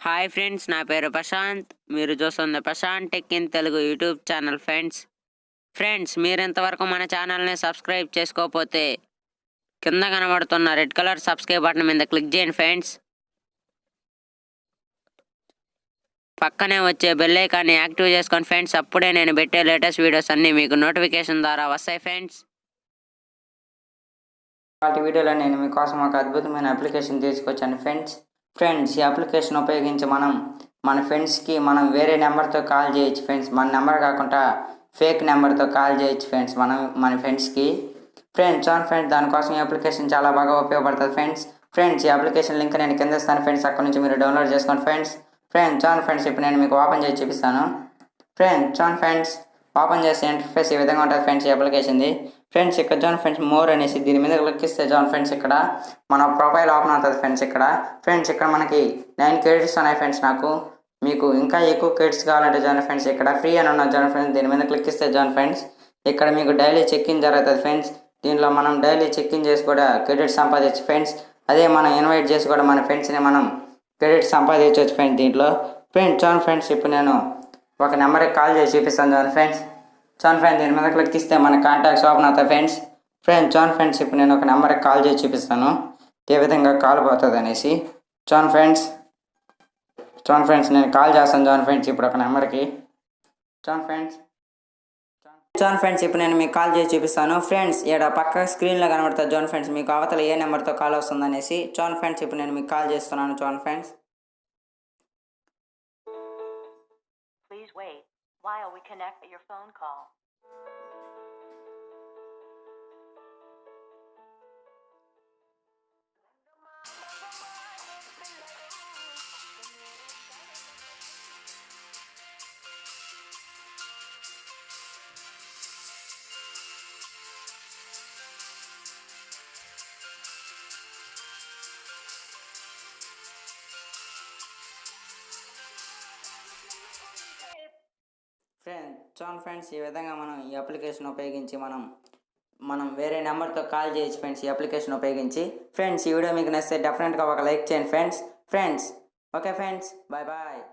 Hi friends, నా పేరు ప్రశాంత్. మీరు చూస్తుంది Prashanth tech in Telugu YouTube channel. Friends మీరు ఇంతవరకు మన ఛానల్ని సబ్స్క్రైబ్ చేసుకోకపోతే కింద కనబడుతున్న రెడ్ కలర్ సబ్స్క్రైబ్ బటన్ మీద క్లిక్ చేయండి ఫ్రెండ్స్. పక్కనే వచ్చే బెల్ ఐకాన్ని యాక్టివ్ చేసుకోండి ఫ్రెండ్స్. అప్పుడే నేను పెట్టే లేటెస్ట్ వీడియోస్ అన్నీ మీకు నోటిఫికేషన్ ద్వారా వస్తాయి ఫ్రెండ్స్. వాటి వీడియోలో నేను మీకోసం ఒక అద్భుతమైన అప్లికేషన్ తీసుకొచ్చాను ఫ్రెండ్స్ ఈ అప్లికేషన్ ఉపయోగించి మన ఫ్రెండ్స్కి మనం వేరే నెంబర్తో కాల్ చేయొచ్చు ఫ్రెండ్స్. మన నెంబర్ కాకుండా ఫేక్ నెంబర్తో కాల్ చేయొచ్చు ఫ్రెండ్స్ మన ఫ్రెండ్స్కి. ఫ్రెండ్స్ దానికోసం ఈ అప్లికేషన్ చాలా బాగా ఉపయోగపడుతుంది ఫ్రెండ్స్ ఈ అప్లికేషన్ లింక్ నేను కింద ఇస్తాను ఫ్రెండ్స్. అక్కడ నుంచి మీరు డౌన్లోడ్ చేసుకోండి ఫ్రెండ్స్ ఇప్పుడు నేను మీకు ఓపెన్ చేసి చూపిస్తాను. ఫ్రెండ్స్ ఓపెన్ చేసే ఇంటర్ఫేస్ ఈ విధంగా ఉంటుంది ఫ్రెండ్స్ ఈ అప్లికేషన్ది. ఫ్రెండ్స్ ఇక్కడ జాన్ ఫ్రెండ్స్ మోర్ అనేసి దీని మీద క్లిక్ ఇస్తే జాన్ ఫ్రెండ్స్ ఇక్కడ మన ప్రొఫైల్ ఓపెన్ అవుతుంది ఫ్రెండ్స్. ఇక్కడ మనకి 9 క్రెడిట్స్ ఉన్నాయి ఫ్రెండ్స్. మీకు ఇంకా ఎక్కువ క్రెడిట్స్ కావాలంటే జాన్ ఫ్రెండ్స్ ఇక్కడ ఫ్రీ అని ఉన్న జాన్ ఫ్రెండ్స్ దీని మీద క్లిక్ ఇస్తే జాన్ ఫ్రెండ్స్ ఇక్కడ మీకు డైలీ చెక్ ఇన్ జరుగుతుంది ఫ్రెండ్స్. దీనిలో మనం డైలీ చెక్ ఇన్ చేసి కూడా క్రెడిట్ సంపాదించు ఫ్రెండ్స్. అదే మనం ఇన్వైట్ చేసి కూడా మన ఫ్రెండ్స్ని మనం క్రెడిట్ సంపాదించవచ్చు ఫ్రెండ్స్ దీంట్లో. ఫ్రెండ్స్ ఇప్పుడు నేను ఒక నెంబర్కి కాల్ చేసి చూపిస్తాను జాన్ ఫ్రెండ్స్. దీని మీద క్లిక్ ఇస్తే మన కాంటాక్ట్స్ ఓపెన్ అవుతాయి ఫ్రెండ్స్. ఇప్పుడు నేను ఒక నెంబర్కి కాల్ చేసి చూపిస్తాను ఏ విధంగా కాల్ పోతుంది అనేసి. ఫ్రెండ్స్ నేను కాల్ చేస్తాను జాన్ ఫ్రెండ్స్ ఇప్పుడు ఒక నెంబర్కి. ఫ్రెండ్స్ ఇప్పుడు నేను మీకు కాల్ చేసి చూపిస్తాను ఫ్రెండ్స్. ఇక్కడ పక్క స్క్రీన్లో కనబడుతుంది జాన్ ఫ్రెండ్స్ మీకు అవతల ఏ నెంబర్తో కాల్ వస్తుంది అనేసి. ఫ్రెండ్స్ ఇప్పుడు నేను మీకు కాల్ చేస్తున్నాను friends. Please wait while we connect your phone call. Friends ఈ విధంగా మనం ఈ అప్లికేషన్ ఉపయోగించి మనం వేరే నెంబర్తో కాల్ చేయొచ్చు ఫ్రెండ్స్ ఈ అప్లికేషన్ ఉపయోగించి. ఫ్రెండ్స్ ఈ వీడియో మీకు నచ్చితే డెఫినెట్గా ఒక లైక్ చేయండి ఫ్రెండ్స్. Okay friends, bye.